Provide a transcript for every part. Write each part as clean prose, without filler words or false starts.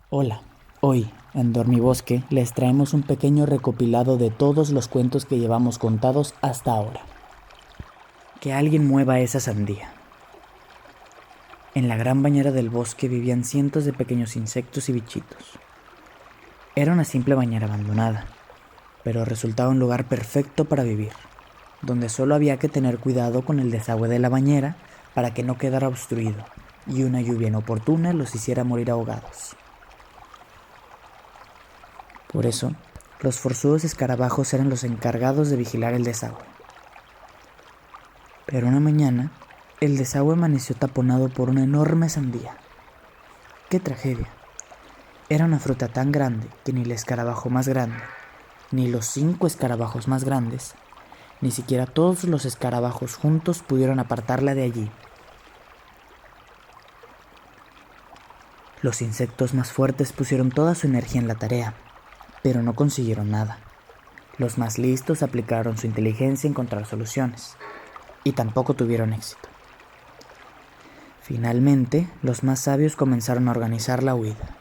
Hola, hoy en Dormibosque les traemos un pequeño recopilado de todos los cuentos que llevamos contados hasta ahora. Que alguien mueva esa sandía. En la gran bañera del bosque vivían cientos de pequeños insectos y bichitos. Era una simple bañera abandonada, pero resultaba un lugar perfecto para vivir, donde solo había que tener cuidado con el desagüe de la bañera para que no quedara obstruido y una lluvia inoportuna los hiciera morir ahogados. Por eso, los forzudos escarabajos eran los encargados de vigilar el desagüe. Pero una mañana, el desagüe amaneció taponado por una enorme sandía. ¡Qué tragedia! Era una fruta tan grande que ni el escarabajo más grande, ni los 5 escarabajos más grandes, ni siquiera todos los escarabajos juntos pudieron apartarla de allí. Los insectos más fuertes pusieron toda su energía en la tarea, pero no consiguieron nada. Los más listos aplicaron su inteligencia a encontrar soluciones, y tampoco tuvieron éxito. Finalmente, los más sabios comenzaron a organizar la huida.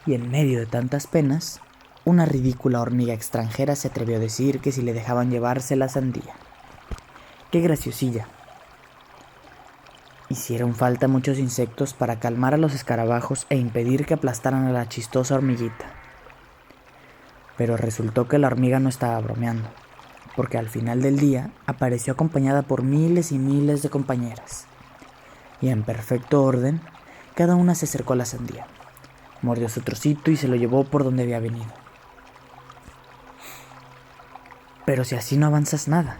Y en medio de tantas penas, una ridícula hormiga extranjera se atrevió a decir que si le dejaban llevarse la sandía. ¡Qué graciosilla! Hicieron falta muchos insectos para calmar a los escarabajos e impedir que aplastaran a la chistosa hormiguita. Pero resultó que la hormiga no estaba bromeando, porque al final del día apareció acompañada por miles y miles de compañeras. Y en perfecto orden, cada una se acercó a la sandía, mordió su trocito y se lo llevó por donde había venido. «Pero si así no avanzas nada»,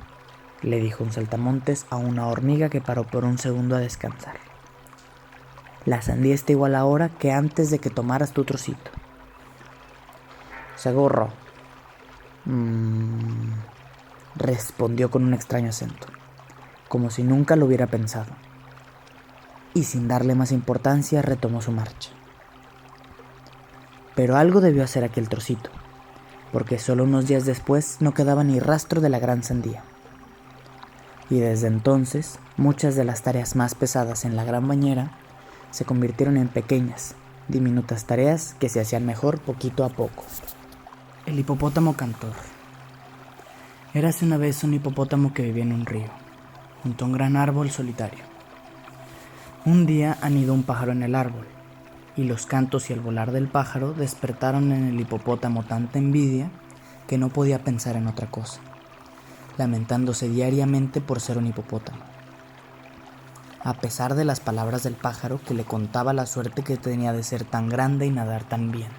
le dijo un saltamontes a una hormiga que paró por un segundo a descansar. «La sandía está igual ahora que antes de que tomaras tu trocito». «Seguro», respondió con un extraño acento, como si nunca lo hubiera pensado, y sin darle más importancia retomó su marcha. Pero algo debió hacer aquel trocito, porque solo unos días después no quedaba ni rastro de la gran sandía. Y desde entonces, muchas de las tareas más pesadas en la gran bañera se convirtieron en pequeñas, diminutas tareas que se hacían mejor poquito a poco. El hipopótamo cantor. Érase una vez un hipopótamo que vivía en un río, junto a un gran árbol solitario. Un día anidó un pájaro en el árbol, y los cantos y el volar del pájaro despertaron en el hipopótamo tanta envidia que no podía pensar en otra cosa, lamentándose diariamente por ser un hipopótamo. A pesar de las palabras del pájaro que le contaba la suerte que tenía de ser tan grande y nadar tan bien.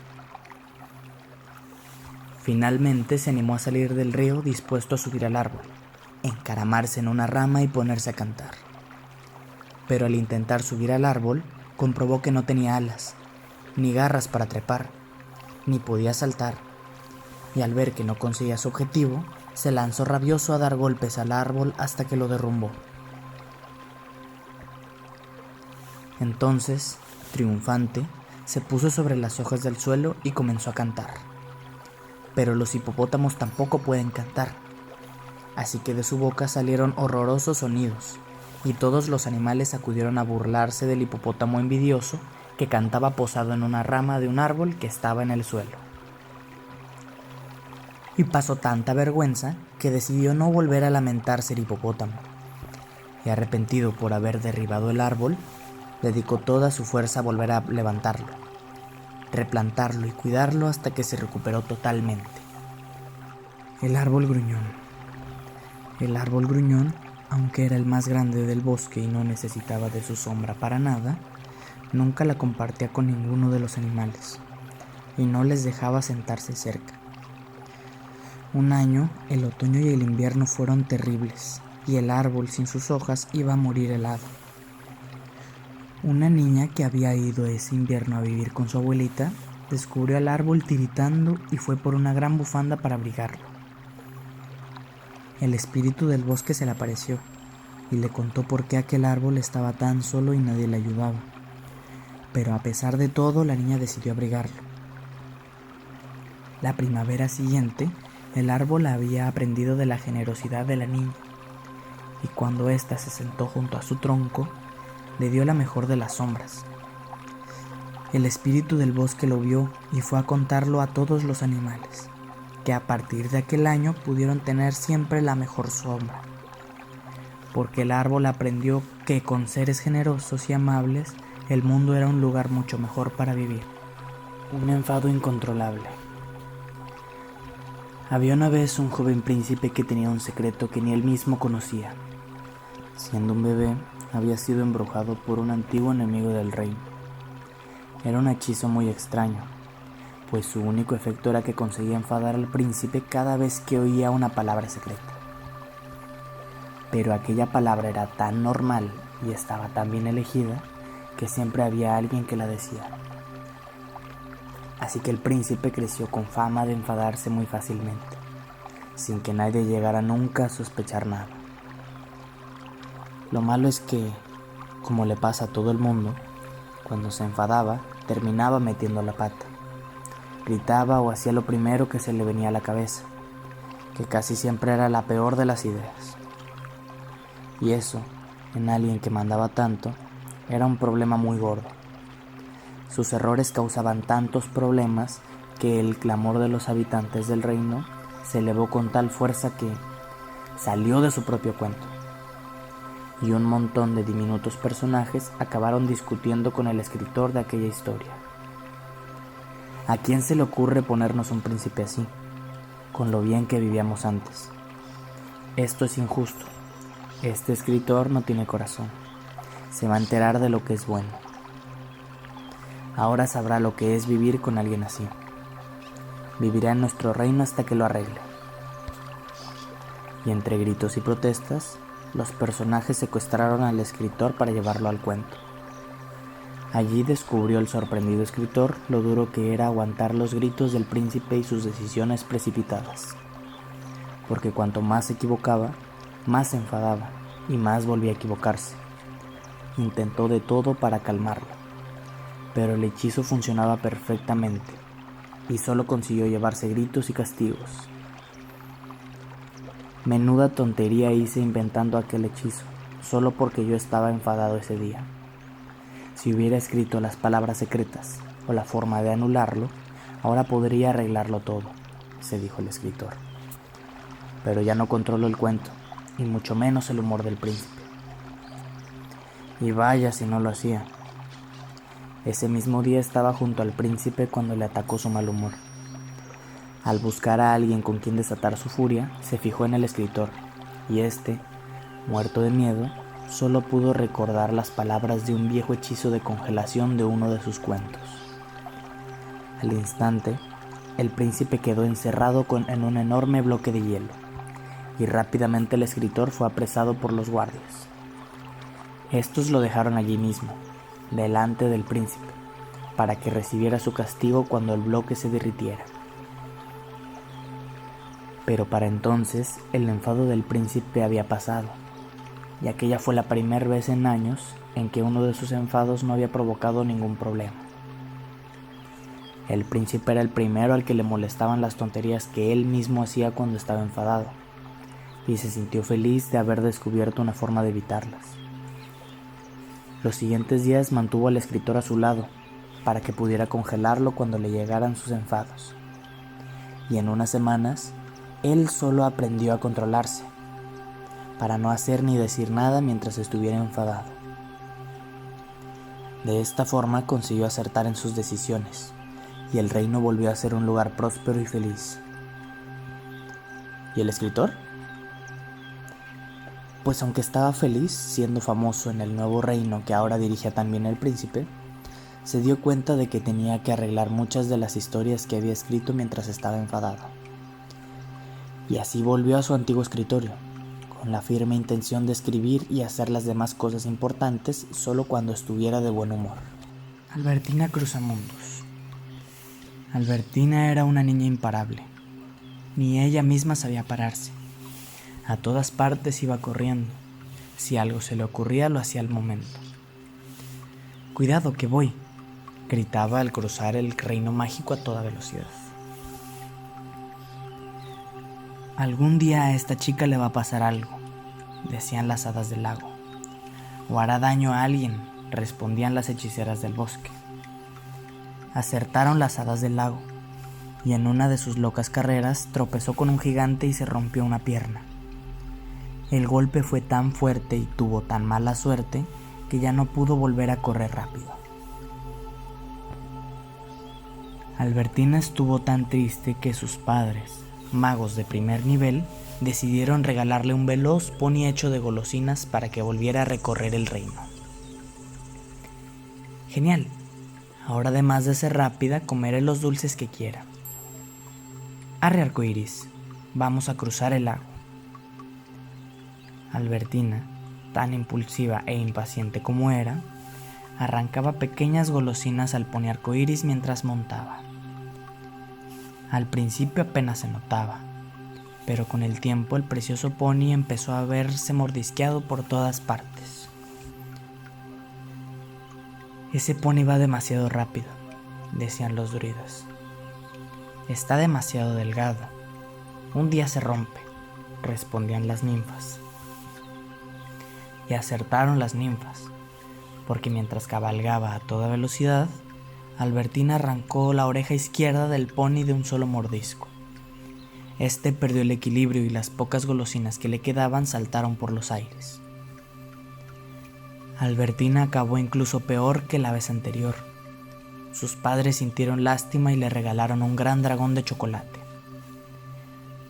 Finalmente se animó a salir del río dispuesto a subir al árbol, encaramarse en una rama y ponerse a cantar. Pero al intentar subir al árbol, comprobó que no tenía alas, ni garras para trepar, ni podía saltar, y al ver que no conseguía su objetivo, se lanzó rabioso a dar golpes al árbol hasta que lo derrumbó. Entonces, triunfante, se puso sobre las hojas del suelo y comenzó a cantar. Pero los hipopótamos tampoco pueden cantar, así que de su boca salieron horrorosos sonidos, y todos los animales acudieron a burlarse del hipopótamo envidioso que cantaba posado en una rama de un árbol que estaba en el suelo. Y pasó tanta vergüenza que decidió no volver a lamentarse el hipopótamo, y arrepentido por haber derribado el árbol, dedicó toda su fuerza a volver a levantarlo, replantarlo y cuidarlo hasta que se recuperó totalmente. El árbol gruñón. El árbol gruñón, aunque era el más grande del bosque y no necesitaba de su sombra para nada, nunca la compartía con ninguno de los animales, y no les dejaba sentarse cerca. Un año, el otoño y el invierno fueron terribles, y el árbol sin sus hojas iba a morir helado. Una niña que había ido ese invierno a vivir con su abuelita, descubrió al árbol tiritando y fue por una gran bufanda para abrigarlo. El espíritu del bosque se le apareció y le contó por qué aquel árbol estaba tan solo y nadie le ayudaba. Pero a pesar de todo, la niña decidió abrigarlo. La primavera siguiente, el árbol había aprendido de la generosidad de la niña, y cuando ésta se sentó junto a su tronco, le dio la mejor de las sombras. El espíritu del bosque lo vio y fue a contarlo a todos los animales, que a partir de aquel año pudieron tener siempre la mejor sombra, porque el árbol aprendió que con seres generosos y amables el mundo era un lugar mucho mejor para vivir. Un enfado incontrolable. Había una vez un joven príncipe que tenía un secreto que ni él mismo conocía. Siendo un bebé, había sido embrujado por un antiguo enemigo del reino. Era un hechizo muy extraño, pues su único efecto era que conseguía enfadar al príncipe cada vez que oía una palabra secreta. Pero aquella palabra era tan normal y estaba tan bien elegida que siempre había alguien que la decía. Así que el príncipe creció con fama de enfadarse muy fácilmente, sin que nadie llegara nunca a sospechar nada. Lo malo es que, como le pasa a todo el mundo, cuando se enfadaba, terminaba metiendo la pata. Gritaba o hacía lo primero que se le venía a la cabeza, que casi siempre era la peor de las ideas. Y eso, en alguien que mandaba tanto, era un problema muy gordo. Sus errores causaban tantos problemas que el clamor de los habitantes del reino se elevó con tal fuerza que salió de su propio cuento. Y un montón de diminutos personajes acabaron discutiendo con el escritor de aquella historia. ¿A quién se le ocurre ponernos un príncipe así, con lo bien que vivíamos antes? Esto es injusto. Este escritor no tiene corazón. Se va a enterar de lo que es bueno. Ahora sabrá lo que es vivir con alguien así. Vivirá en nuestro reino hasta que lo arregle. Y entre gritos y protestas, los personajes secuestraron al escritor para llevarlo al cuento. Allí descubrió el sorprendido escritor lo duro que era aguantar los gritos del príncipe y sus decisiones precipitadas. Porque cuanto más se equivocaba, más se enfadaba y más volvía a equivocarse. Intentó de todo para calmarlo, pero el hechizo funcionaba perfectamente y solo consiguió llevarse gritos y castigos. Menuda tontería hice inventando aquel hechizo, solo porque yo estaba enfadado ese día. Si hubiera escrito las palabras secretas o la forma de anularlo, ahora podría arreglarlo todo, se dijo el escritor. Pero ya no controlo el cuento, y mucho menos el humor del príncipe. Y vaya si no lo hacía. Ese mismo día estaba junto al príncipe cuando le atacó su mal humor. Al buscar a alguien con quien desatar su furia, se fijó en el escritor, y éste, muerto de miedo, solo pudo recordar las palabras de un viejo hechizo de congelación de uno de sus cuentos. Al instante, el príncipe quedó encerrado en un enorme bloque de hielo, y rápidamente el escritor fue apresado por los guardias. Estos lo dejaron allí mismo, delante del príncipe, para que recibiera su castigo cuando el bloque se derritiera. Pero para entonces el enfado del príncipe había pasado, y aquella fue la primera vez en años en que uno de sus enfados no había provocado ningún problema. El príncipe era el primero al que le molestaban las tonterías que él mismo hacía cuando estaba enfadado, y se sintió feliz de haber descubierto una forma de evitarlas. Los siguientes días mantuvo al escritor a su lado, para que pudiera congelarlo cuando le llegaran sus enfados. Y en unas semanas, él solo aprendió a controlarse, para no hacer ni decir nada mientras estuviera enfadado. De esta forma consiguió acertar en sus decisiones, y el reino volvió a ser un lugar próspero y feliz. ¿Y el escritor? Pues aunque estaba feliz siendo famoso en el nuevo reino que ahora dirigía también el príncipe, se dio cuenta de que tenía que arreglar muchas de las historias que había escrito mientras estaba enfadado. Y así volvió a su antiguo escritorio, con la firme intención de escribir y hacer las demás cosas importantes solo cuando estuviera de buen humor. Albertina Cruzamundos. Albertina era una niña imparable. Ni ella misma sabía pararse. A todas partes iba corriendo. Si algo se le ocurría, lo hacía al momento. «Cuidado, que voy», gritaba al cruzar el reino mágico a toda velocidad. «Algún día a esta chica le va a pasar algo», decían las hadas del lago. «O hará daño a alguien», respondían las hechiceras del bosque. Acertaron las hadas del lago, y en una de sus locas carreras tropezó con un gigante y se rompió una pierna. El golpe fue tan fuerte y tuvo tan mala suerte que ya no pudo volver a correr rápido. Albertina estuvo tan triste que sus padres, magos de primer nivel, decidieron regalarle un veloz pony hecho de golosinas para que volviera a recorrer el reino. Genial. Ahora, además de ser rápida, comeré los dulces que quiera. Arre, arcoíris, vamos a cruzar el lago. Albertina, tan impulsiva e impaciente como era, arrancaba pequeñas golosinas al pony arcoíris mientras montaba. Al principio apenas se notaba, pero con el tiempo el precioso pony empezó a verse mordisqueado por todas partes. Ese pony va demasiado rápido, decían los druidas. Está demasiado delgado. Un día se rompe, respondían las ninfas. Y acertaron las ninfas, porque mientras cabalgaba a toda velocidad, Albertina arrancó la oreja izquierda del pony de un solo mordisco. Este perdió el equilibrio y las pocas golosinas que le quedaban saltaron por los aires. Albertina acabó incluso peor que la vez anterior. Sus padres sintieron lástima y le regalaron un gran dragón de chocolate.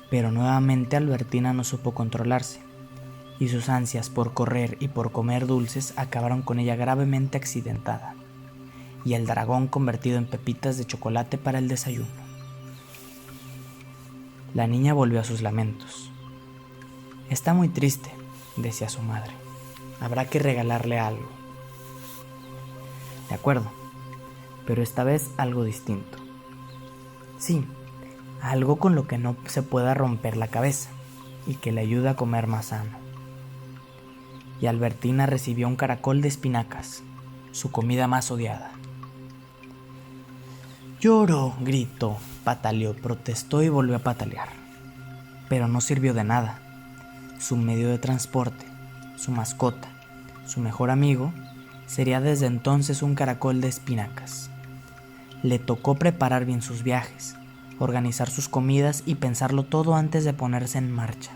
Pero nuevamente Albertina no supo controlarse, y sus ansias por correr y por comer dulces acabaron con ella gravemente accidentada, y el dragón convertido en pepitas de chocolate para el desayuno. La niña volvió a sus lamentos. Está muy triste, decía su madre. Habrá que regalarle algo. De acuerdo, pero esta vez algo distinto. Sí, algo con lo que no se pueda romper la cabeza y que le ayude a comer más sano. Y Albertina recibió un caracol de espinacas, su comida más odiada. Lloró, gritó, pataleó, protestó y volvió a patalear. Pero no sirvió de nada. Su medio de transporte, su mascota, su mejor amigo, sería desde entonces un caracol de espinacas. Le tocó preparar bien sus viajes, organizar sus comidas y pensarlo todo antes de ponerse en marcha.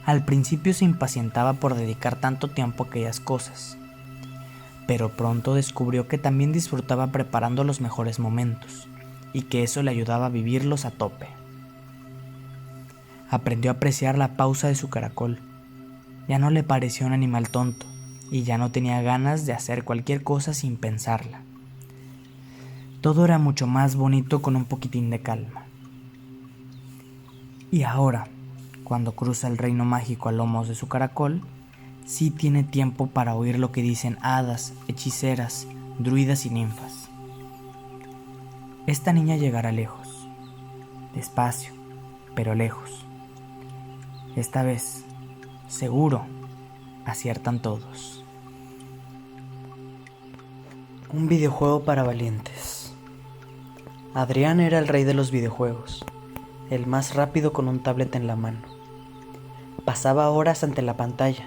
Al principio se impacientaba por dedicar tanto tiempo a aquellas cosas, pero pronto descubrió que también disfrutaba preparando los mejores momentos y que eso le ayudaba a vivirlos a tope. Aprendió a apreciar la pausa de su caracol. Ya no le pareció un animal tonto y ya no tenía ganas de hacer cualquier cosa sin pensarla. Todo era mucho más bonito con un poquitín de calma. Y ahora, cuando cruza el reino mágico a lomos de su caracol, sí tiene tiempo para oír lo que dicen hadas, hechiceras, druidas y ninfas. Esta niña llegará lejos, despacio, pero lejos. Esta vez, seguro, aciertan todos. Un videojuego para valientes. Adrián era el rey de los videojuegos, el más rápido con un tablet en la mano. Pasaba horas ante la pantalla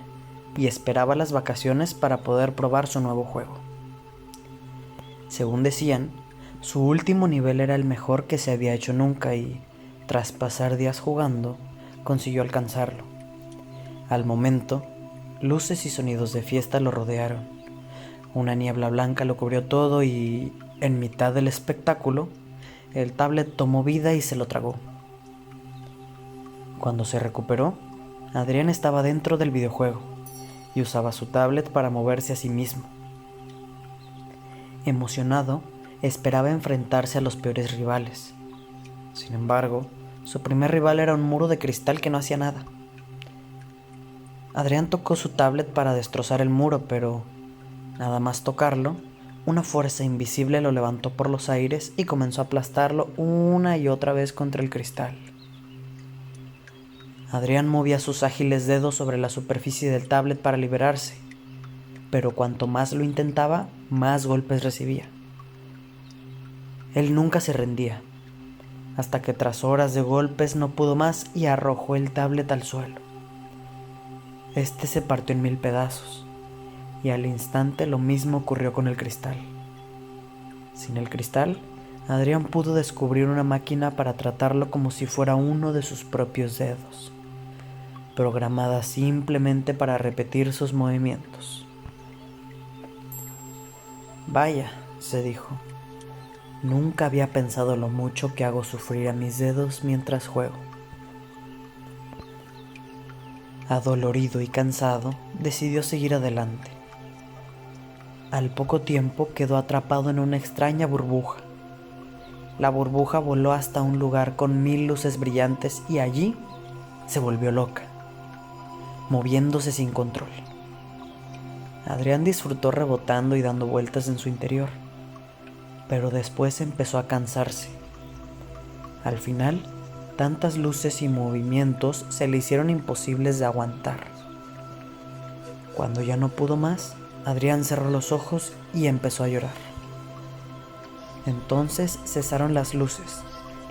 y esperaba las vacaciones para poder probar su nuevo juego. Según decían, su último nivel era el mejor que se había hecho nunca y, tras pasar días jugando, consiguió alcanzarlo. Al momento, luces y sonidos de fiesta lo rodearon. Una niebla blanca lo cubrió todo y, en mitad del espectáculo, el tablet tomó vida y se lo tragó. Cuando se recuperó, Adrián estaba dentro del videojuego y usaba su tablet para moverse a sí mismo. Emocionado, esperaba enfrentarse a los peores rivales. Sin embargo, su primer rival era un muro de cristal que no hacía nada. Adrián tocó su tablet para destrozar el muro, pero nada más tocarlo, una fuerza invisible lo levantó por los aires y comenzó a aplastarlo una y otra vez contra el cristal. Adrián movía sus ágiles dedos sobre la superficie del tablet para liberarse, pero cuanto más lo intentaba, más golpes recibía. Él nunca se rendía, hasta que tras horas de golpes no pudo más y arrojó el tablet al suelo. Este se partió en 1000 pedazos, y al instante lo mismo ocurrió con el cristal. Sin el cristal, Adrián pudo descubrir una máquina para tratarlo como si fuera uno de sus propios dedos, programada simplemente para repetir sus movimientos. Vaya, se dijo, nunca había pensado lo mucho que hago sufrir a mis dedos mientras juego. Adolorido y cansado, decidió seguir adelante. Al poco tiempo quedó atrapado en una extraña burbuja. La burbuja voló hasta un lugar con 1000 luces brillantes y allí se volvió loca, moviéndose sin control. Adrián disfrutó rebotando y dando vueltas en su interior, pero después empezó a cansarse. Al final, tantas luces y movimientos se le hicieron imposibles de aguantar. Cuando ya no pudo más, Adrián cerró los ojos y empezó a llorar. Entonces cesaron las luces,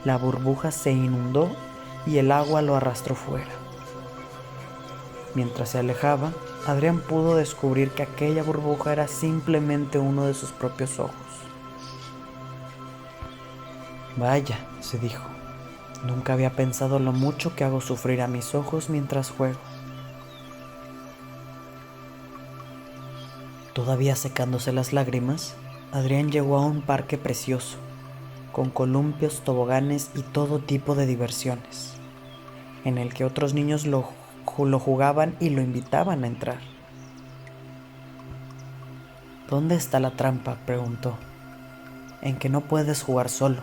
la burbuja se inundó y el agua lo arrastró fuera. Mientras se alejaba, Adrián pudo descubrir que aquella burbuja era simplemente uno de sus propios ojos. Vaya, se dijo, nunca había pensado lo mucho que hago sufrir a mis ojos mientras juego. Todavía secándose las lágrimas, Adrián llegó a un parque precioso, con columpios, toboganes y todo tipo de diversiones, en el que otros niños lo jugaban y lo invitaban a entrar. ¿Dónde está la trampa?, preguntó. En que no puedes jugar solo,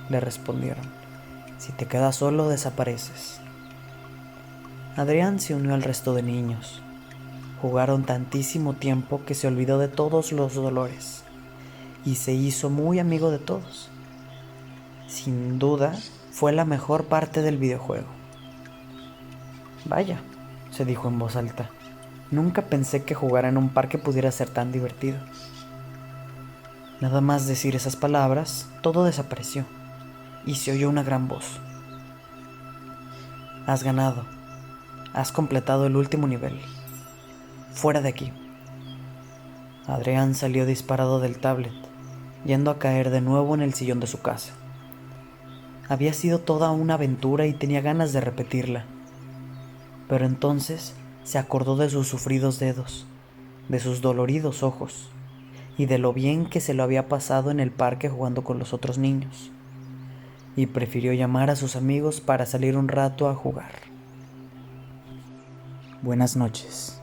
le respondieron. Si te quedas solo, desapareces. Adrián se unió al resto de niños. Jugaron tantísimo tiempo que se olvidó de todos los dolores y se hizo muy amigo de todos. Sin duda, fue la mejor parte del videojuego. Vaya, se dijo en voz alta, nunca pensé que jugar en un parque pudiera ser tan divertido. Nada más decir esas palabras, todo desapareció y se oyó una gran voz. Has ganado. Has completado el último nivel. Fuera de aquí. Adrián salió disparado del tablet, yendo a caer de nuevo en el sillón de su casa. Había sido toda una aventura y tenía ganas de repetirla. Pero entonces se acordó de sus sufridos dedos, de sus doloridos ojos y de lo bien que se lo había pasado en el parque jugando con los otros niños, y prefirió llamar a sus amigos para salir un rato a jugar. Buenas noches.